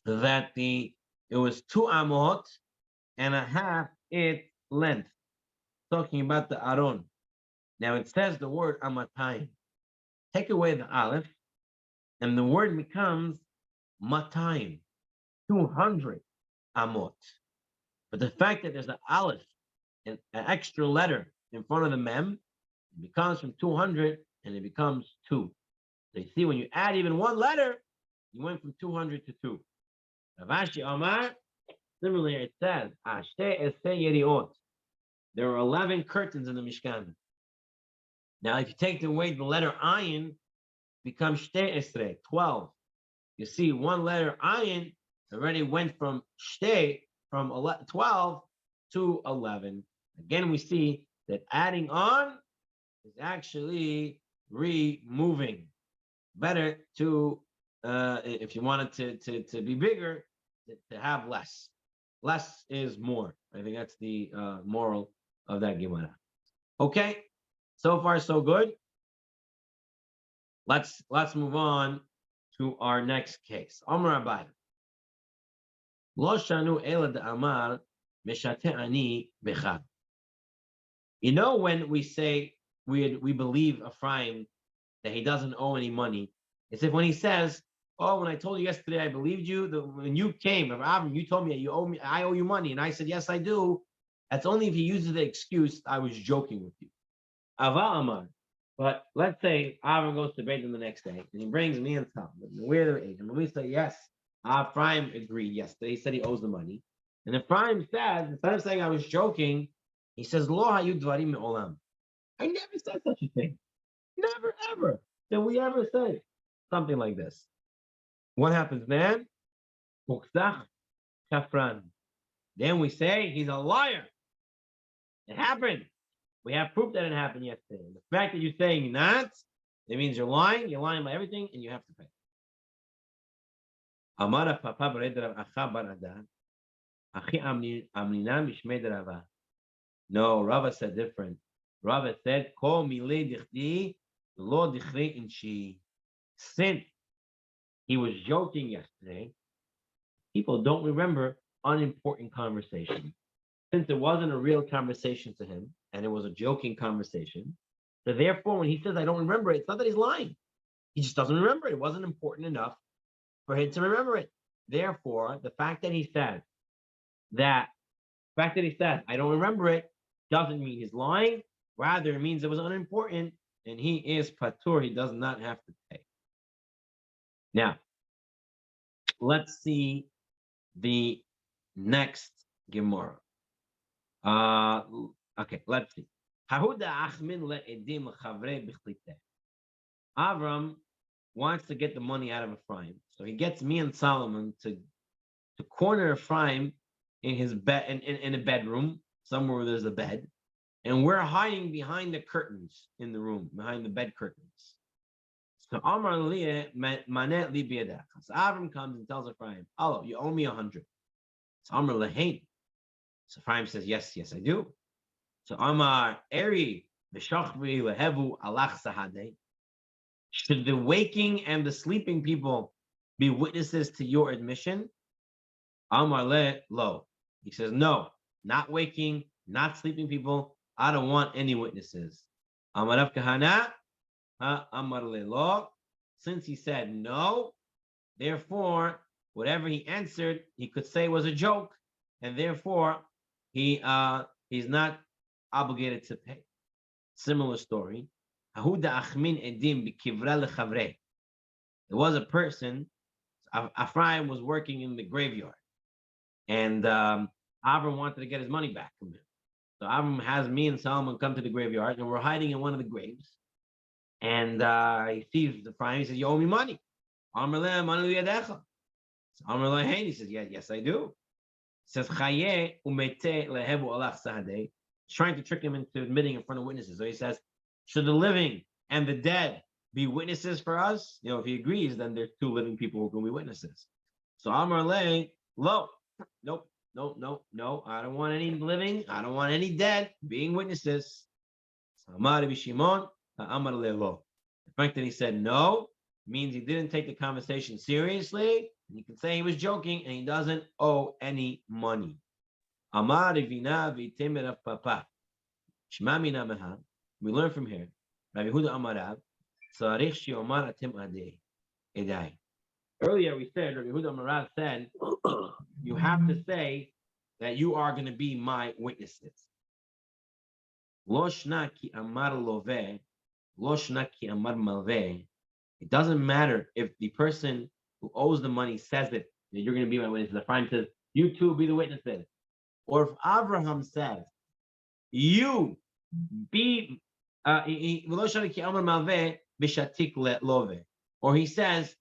that it was 2 amot and a half its length. Talking about the Aron. Now it says the word amatayim. Take away the aleph, and the word becomes matayim, 200 amot. But the fact that there's an aleph, an extra letter in front of the mem, it becomes from 200 and it becomes 2. So you see, when you add even one letter, you went from 200 to 2. Ravashi Amar, similarly, it says, Ashte Esei Yeriot. There are 11 curtains in the Mishkan. Now, if you take away the letter ayin, it becomes shte esre, 12. You see, one letter ayin already went from shte, from 12 to 11. Again, we see that adding on is actually removing. Better to, if you wanted to be bigger, to have less. Less is more. I think that's the moral of that Gemara. Okay. So far, so good. Let's move on to our next case. Amar Abai. Lo shanu ela de amar meshate ani bechad. You know, when we say we believe Ephraim that he doesn't owe any money, it's if when he says, "Oh, when I told you yesterday I believed you, when you came, Avram, you told me you owe me, I owe you money," and I said, "Yes, I do." That's only if he uses the excuse, "I was joking with you." Ava Amar. But let's say Avram goes to Beit the next day and he brings me and Tom. We're the agent. And we say, yes, Ephraim agreed yesterday. He said he owes the money. And Ephraim said, instead of saying I was joking, he says, Lo hayu dvarim me'olam. I never said such a thing. Never, ever. Did we ever say something like this? What happens then? Muksach kafran. Then we say he's a liar. It happened. We have proof that it happened yesterday. The fact that you're saying not, it means you're lying about everything, and you have to pay. Amara papa b'rederav acha barada, achi amnina mishmei derava. No, Rava said different. Rava said, Kol milei dichdi, lo dichri inshi. Since he was joking yesterday, people don't remember unimportant conversations. Since it wasn't a real conversation to him, and it was a joking conversation, so therefore, when he says, I don't remember it, it's not that he's lying. He just doesn't remember it. It wasn't important enough for him to remember it. Therefore, the fact that he said, I don't remember it, doesn't mean he's lying. Rather, it means it was unimportant, and he is patur. He does not have to pay. Now, let's see the next Gemara. Okay, let's see. Avram wants to get the money out of Ephraim, so he gets me and Solomon to corner Ephraim in his bed, in a bedroom somewhere where there's a bed, and we're hiding behind the curtains in the room, behind the bed curtains. So Amar Liah Manet Li Biyadach. So Avram comes and tells Ephraim, "Oh, you owe me 100." So Amar Lehain. So Ephraim says, yes, I do. So Amar Eri V'Shachvi Lehevu Alach Sahadeh. Should the waking and the sleeping people be witnesses to your admission? Amar Le Lo. He says, no, not waking, not sleeping people. I don't want any witnesses. Amar Rav Kahana. Amar Le Lo. Since he said no, therefore, whatever he answered, he could say was a joke, and therefore he's not obligated to pay. Similar story. There was a person, Ephraim was working in the graveyard, and Avram wanted to get his money back from him. So Avram has me and Solomon come to the graveyard, and we're hiding in one of the graves. And he sees the Ephraim. He says, "You owe me money." Amar leh, manu yadecha. So Amar leh, hey, he says, "Yeah, yes, I do." He says, "Chaye umete lehevu alach sahadeh." He's trying to trick him into admitting in front of witnesses. So he says, "Should the living and the dead be witnesses for us?" If he agrees, then there's two living people who can be witnesses. So Amar leh, lo, nope. No. I don't want any living. I don't want any dead being witnesses. The fact that he said no means he didn't take the conversation seriously. You can say he was joking and he doesn't owe any money. We learn from here. Rabbi Yehuda Amarav, earlier we said, Rabbi Yehuda Amarav said, you have to say that you are going to be my witnesses. It doesn't matter if the person who owes the money says it, that you're going to be my witness. The Ephraim says, you two be the witnesses. Or if Abraham says, you be, or he says,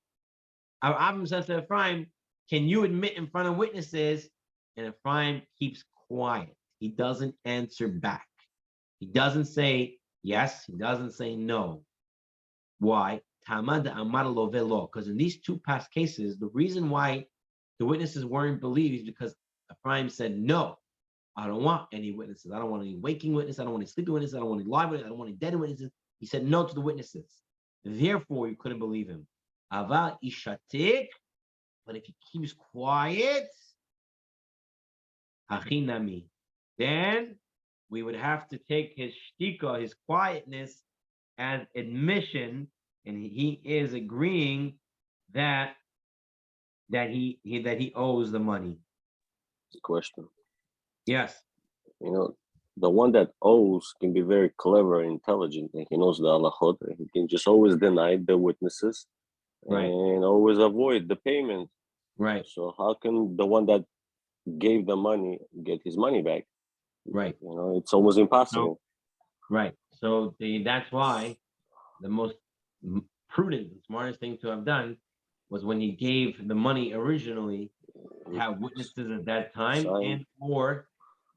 Abraham says to Ephraim, can you admit in front of witnesses? And Ephraim keeps quiet. He doesn't answer back. He doesn't say yes. He doesn't say no. Why? Because in these two past cases, the reason why the witnesses weren't believed is because Ephraim said, no, I don't want any witnesses. I don't want any waking witnesses. I don't want any sleeping witnesses. I don't want any live witnesses. I don't want any dead witnesses. He said no to the witnesses. Therefore, you couldn't believe him. Aval ishatik, but if he keeps quiet, hachinami, then we would have to take his shtika, his quietness, as admission, and he is agreeing that he owes the money. Question. Yes. The one that owes can be very clever and intelligent, and he knows the halachot, and he can just always deny the witnesses, right, and always avoid the payment. Right. So how can the one that gave the money get his money back? Right. It's almost impossible. Right. So that's why the most prudent and smartest thing to have done was when he gave the money originally, have witnesses at that time,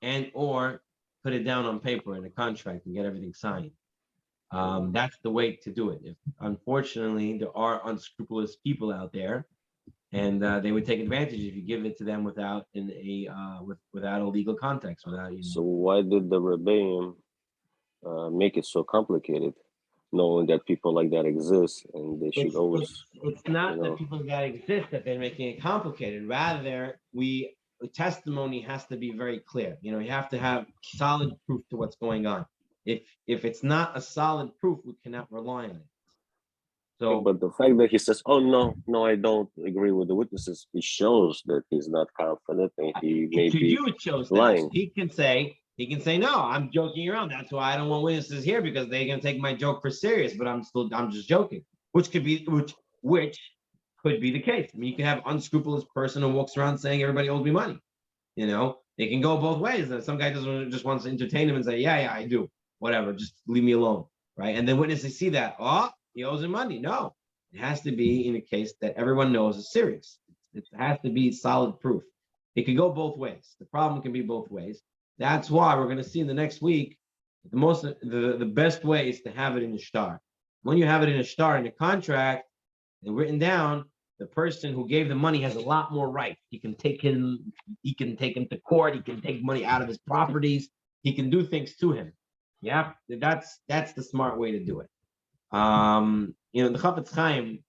and or put it down on paper in a contract and get everything signed. That's the way to do it. Unfortunately, there are unscrupulous people out there, and they would take advantage if you give it to them without without a legal context. So why did the rebellion make it so complicated, knowing that people like that exist and they should always? It's not that people that exist that they're making it complicated. Rather, the testimony has to be very clear. You have to have solid proof to what's going on. If it's not a solid proof, we cannot rely on it. So, but the fact that he says, "Oh no, I don't agree with the witnesses," it shows that he's not confident and he may be lying. He can say, "No, I'm joking around. That's why I don't want witnesses here because they're gonna take my joke for serious. But I'm just joking." Which could be the case. I mean, you can have unscrupulous person who walks around saying everybody owes me money. It can go both ways. Some guy just wants to entertain him and say, yeah, I do. Whatever, just leave me alone, right? And then witnesses see that, he owes him money. No, it has to be in a case that everyone knows is serious. It has to be solid proof. It can go both ways. The problem can be both ways. That's why we're going to see in the next week, the best way is to have it in the shtar. When you have it in a shtar, in a contract, and written down, the person who gave the money has a lot more rights. He can take him to court. He can take money out of his properties. He can do things to him. Yeah, that's the smart way to do it. The Chafetz Chaim,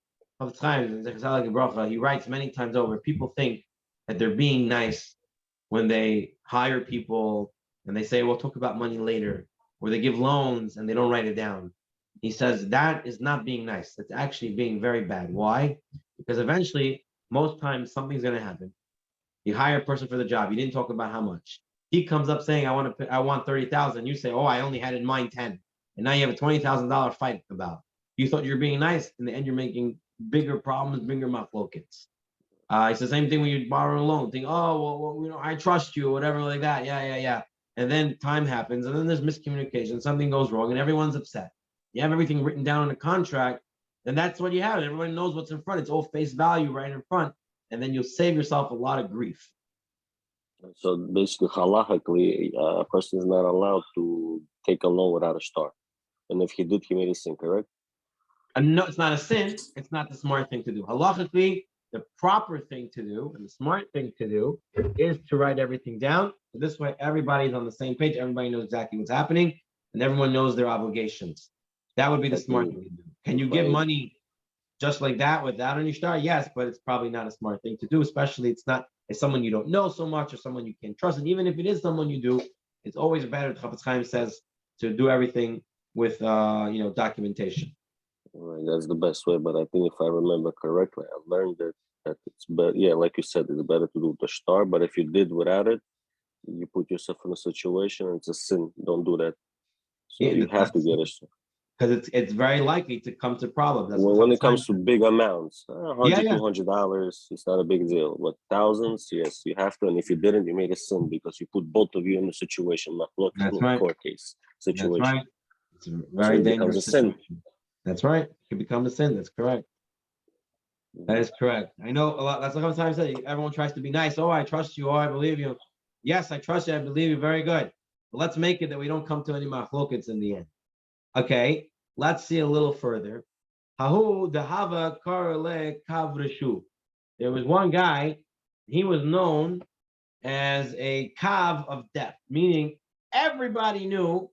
he writes many times over. People think that they're being nice when they hire people and they say, "We'll talk about money later," or they give loans and they don't write it down. He says that is not being nice. That's actually being very bad. Why? Because eventually, most times, something's going to happen. You hire a person for the job. You didn't talk about how much. He comes up saying, I want 30,000. You say, "Oh, I only had in mind 10." And now you have a $20,000 fight about. You thought you were being nice. In the end, you're making bigger problems, bigger maflokits. It's the same thing when you borrow a loan. Think, oh, well, I trust you, or whatever like that. Yeah. And then time happens, and then there's miscommunication. Something goes wrong, and everyone's upset. You have everything written down in a contract, and that's what you have. Everyone knows what's in front. It's all face value right in front, and then you'll save yourself a lot of grief. So basically, halachically, a person is not allowed to take a loan without a star. And if he did, he made a sin, correct? And no, it's not a sin. It's not the smart thing to do. Halachically, the proper thing to do and the smart thing to do is to write everything down. So this way, everybody's on the same page. Everybody knows exactly what's happening, and everyone knows their obligations. That would be the smart thing to do. Can you give money just like that without any star? Yes, but it's probably not a smart thing to do, especially it's someone you don't know so much or someone you can't trust. And even if it is someone you do, it's always better, Chafetz Chaim says, to do everything with documentation. Right, that's the best way. But I think if I remember correctly, I learned that it's better. Yeah, like you said, it's better to do the star. But if you did without it, you put yourself in a situation, and it's a sin. Don't do that. So Yeah, you have to get a star. Because it's very likely to come to problems. That's when it comes to big amounts, $100, $200, it's not a big deal. But thousands, yes, you have to. And if you didn't, you made a sin because you put both of you in a situation, That's right. court case situation. That's right. It's a very dangerous situation. That's right. It can become a sin. That's correct. That is correct. I know a lot. That's like sometimes I say. Everyone tries to be nice. Oh, I trust you. Oh, I believe you. Yes, I trust you. I believe you. Very good. But let's make it that we don't come to any machlokets in the end. Okay. Let's see a little further. Hahu dehava karle kavreshu. There was one guy. He was known as a kav of death, meaning everybody knew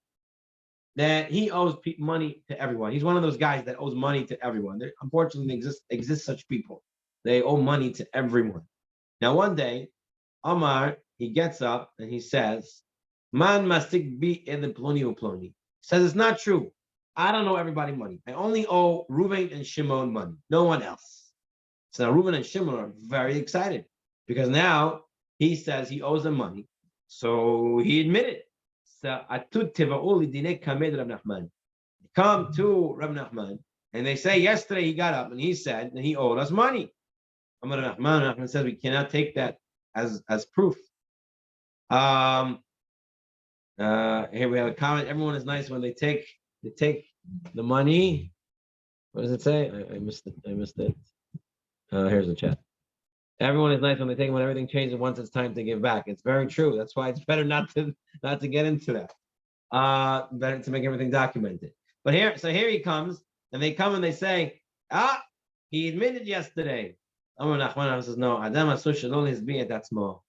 that he owes money to everyone. He's one of those guys that owes money to everyone. Unfortunately, exist such people. They owe money to everyone. Now, one day, Amar, he gets up and he says, Man masik bi in the ploni uploni. Says it's not true. I don't owe everybody money. I only owe Reuven and Shimon money. No one else. So now Reuven and Shimon are very excited because now he says he owes them money. So he admitted. So Atud Tivauli Dine Kamed Rav Nachman. Come to Rav Nachman and they say yesterday he got up and he said that he owed us money. Rav Nachman says we cannot take that as proof. Here we have a comment. Everyone is nice when they take the money. What does it say? I missed it. Here's the chat. Everyone is nice when they take when everything changes once it's time to give back. It's very true. That's why it's better not to get into that. Better to make everything documented. But here he comes, and they come and they say, he admitted yesterday. Amar Nachman says, no, Adam Asushalol is being that small.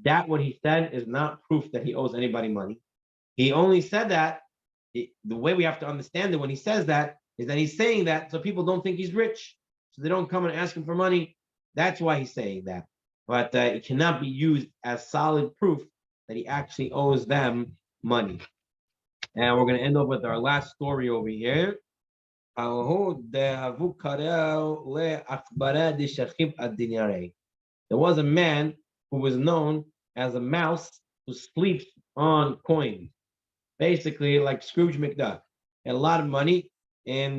That what he said is not proof that he owes anybody money. He only said that. The way we have to understand it when he says that is that he's saying that so people don't think he's rich, so they don't come and ask him for money. That's why he's saying that. But it cannot be used as solid proof that he actually owes them money. And we're going to end up with our last story over here. There was a man who was known as a mouse who sleeps on coins. Basically, like Scrooge McDuck. He had a lot of money, and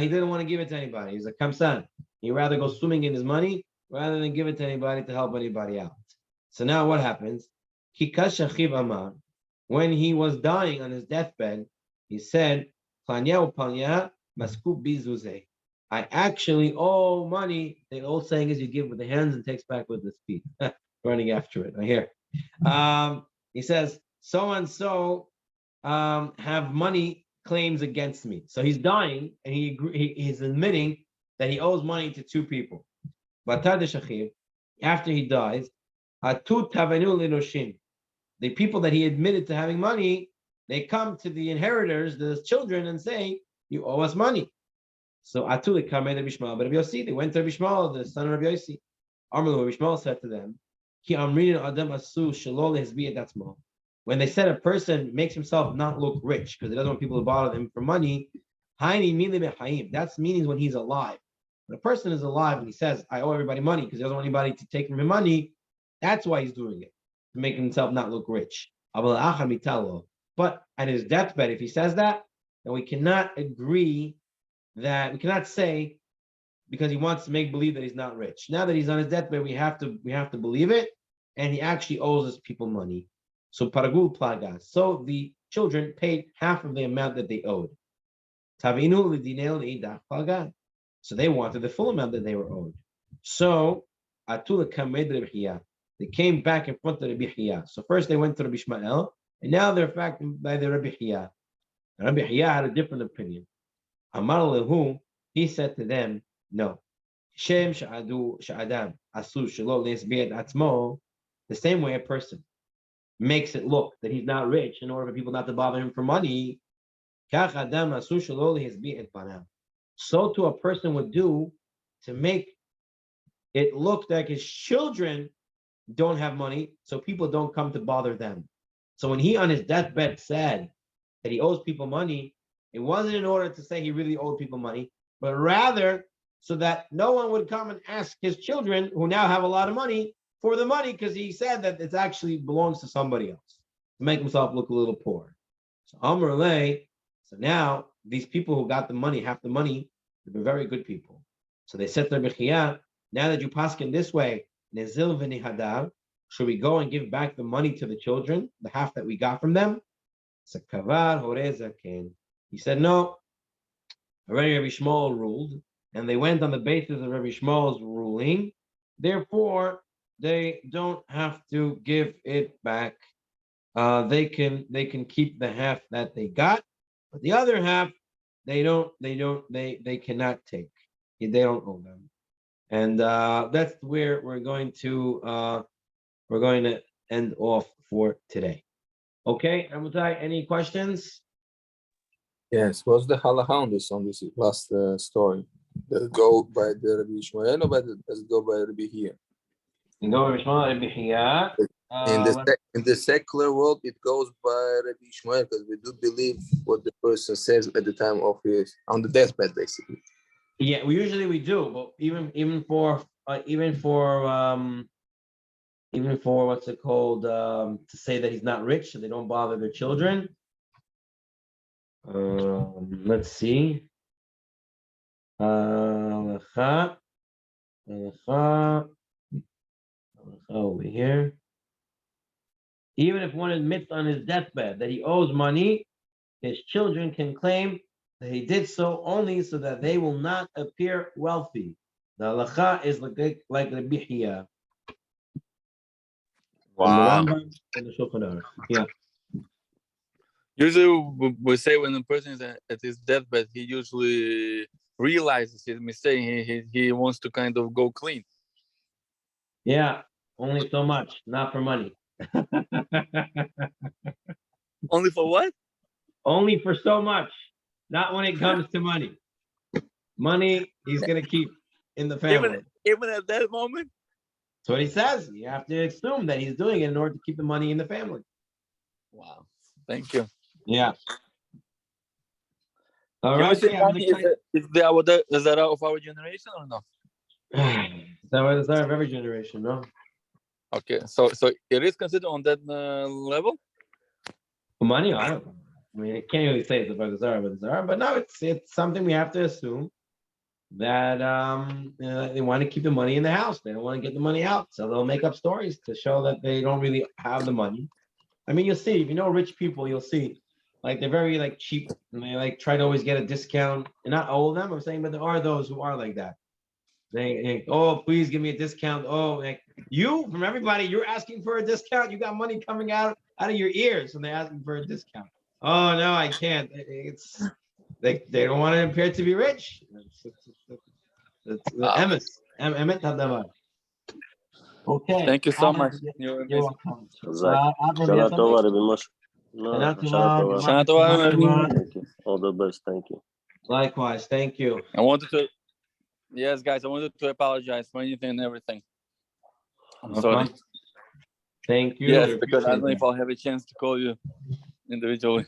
he didn't want to give it to anybody. He's like, Kamsan. He'd rather go swimming in his money rather than give it to anybody to help anybody out. So now what happens? When he was dying on his deathbed, he said, I actually owe money. The old saying is you give with the hands and takes back with the feet. Running after it, I hear. He says, so-and-so have money claims against me. So he's dying, and he's admitting that he owes money to two people. After he dies, the people that he admitted to having money, they come to the inheritors, the children, and say, you owe us money. So Atuli Kamed Bishmal, but Rabbi Yossi, they went to Bishmal, the son of Rabbi Yossi. Rabbi Bishmal said to them, when they said a person makes himself not look rich because he doesn't want people to bother him for money, that's meaning when he's alive. When a person is alive and he says, I owe everybody money because he doesn't want anybody to take from him money, that's why he's doing it, to make himself not look rich. But at his deathbed, if he says that, then we cannot agree that, we cannot say because he wants to make believe that he's not rich. Now that he's on his deathbed, we have to believe it, and he actually owes us people money. So paragul plagas. So the children paid half of the amount that they owed. Tavinu l'dinel l'idach plaga. So they wanted the full amount that they were owed. So atula kamed Rabbi Chiya. They came back in front of Rabbi Chiya. So first they went to Rabbi Ishmael, and now they're back by the Rabbi Chiya. Rabbi Chiya had a different opinion. Amar lehu, he said to them, no. Shem sha'adam asu shelo lesbiet atzmo. The same way a person makes it look that he's not rich in order for people not to bother him for money. So too a person would do to make it look like his children don't have money, so people don't come to bother them. So when he on his deathbed said that he owes people money, it wasn't in order to say he really owed people money, but rather so that no one would come and ask his children, who now have a lot of money, for the money, because he said that it actually belongs to somebody else to make himself look a little poor. So Amr Lay, so now these people who got the money, half the money, they were very good people. So they said to Rabbi Chiya, now that you paskin this way, Nezil v'nihadav, should we go and give back the money to the children, the half that we got from them? He said no. Already Rabbi Shmuel ruled, and they went on the basis of Rabbi Shmuel's ruling. Therefore, they don't have to give it back. They can keep the half that they got, but the other half they cannot take. They don't owe them, and that's where we're going to end off for today. Okay, Rabotai, any questions? Yes, what's the halacha on this last story? Does it go by the Rabbi Ishmael or does it go by Rabbi Chiya? You go Rabbi Shmuel, Rabbi Chiya. In the secular world, it goes by Rabbi Ishmael because we do believe what the person says at the time of his on the deathbed, basically. Yeah, we do, but even for what's it called, to say that he's not rich so they don't bother their children. Let's see. Over here. Even if one admits on his deathbed that he owes money, his children can claim that he did so only so that they will not appear wealthy. The halacha is like Rabbi Chiya. Wow. Yeah. Usually we say when a person is at his deathbed, he usually realizes his mistake. He wants to kind of go clean. Yeah, only so much, not for money. Only for what? Only for so much, not when it comes to money. Money he's gonna keep in the family. Even at that moment? That's what he says. You have to assume that he's doing it in order to keep the money in the family. Wow. Thank you. Yeah. All Can right. we say money is the Zara of our generation or no? That was of every generation, no? Okay, so it is considered on that level? Money, I don't know. I mean, I can't really say it's about the Zara, but no, it's something we have to assume that they want to keep the money in the house. They don't want to get the money out, so they'll make up stories to show that they don't really have the money. I mean, you'll see if you know rich people, you'll see like they're very like cheap and they like try to always get a discount. And not all of them, I'm saying, but there are those who are like that. They oh, please give me a discount. Oh, like you from everybody, you're asking for a discount. You got money coming out of your ears, and they're asking for a discount. Oh no, I can't. It's they don't want to appear to be rich. It's Emet Hadavar. Okay. Thank you so much. You're welcome. Shana Tova, Rabbi Moshe. Shana Tova. Thank you. All the best. Thank you. Likewise. Thank you. I wanted to apologize for anything and everything. I'm sorry. Thank you. Yes, because I don't know if I'll have a chance to call you individually.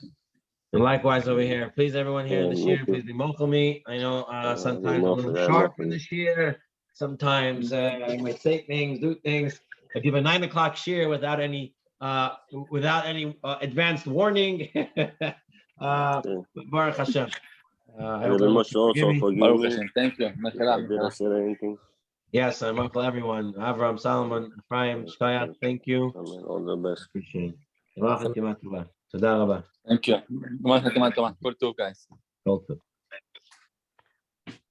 And likewise over here. Please, everyone here in the shir, please be mochel me. I know sometimes I'm a little sharp in the shir. Sometimes I might say things, do things. I give a 9 o'clock shir without any advanced warning. Baruch Hashem. I And hope then everyone Moshe can forgive also me. forgive Baruch me Hashem. Thank you. if I didn't say anything. Yes, I'm uncle everyone. Avram, Solomon, Ephraim, Shkaya, thank you. Amen. All the best. Appreciate it. תודה רבה. Thank you. Good morning, Kol Tov, guys. כל טוב.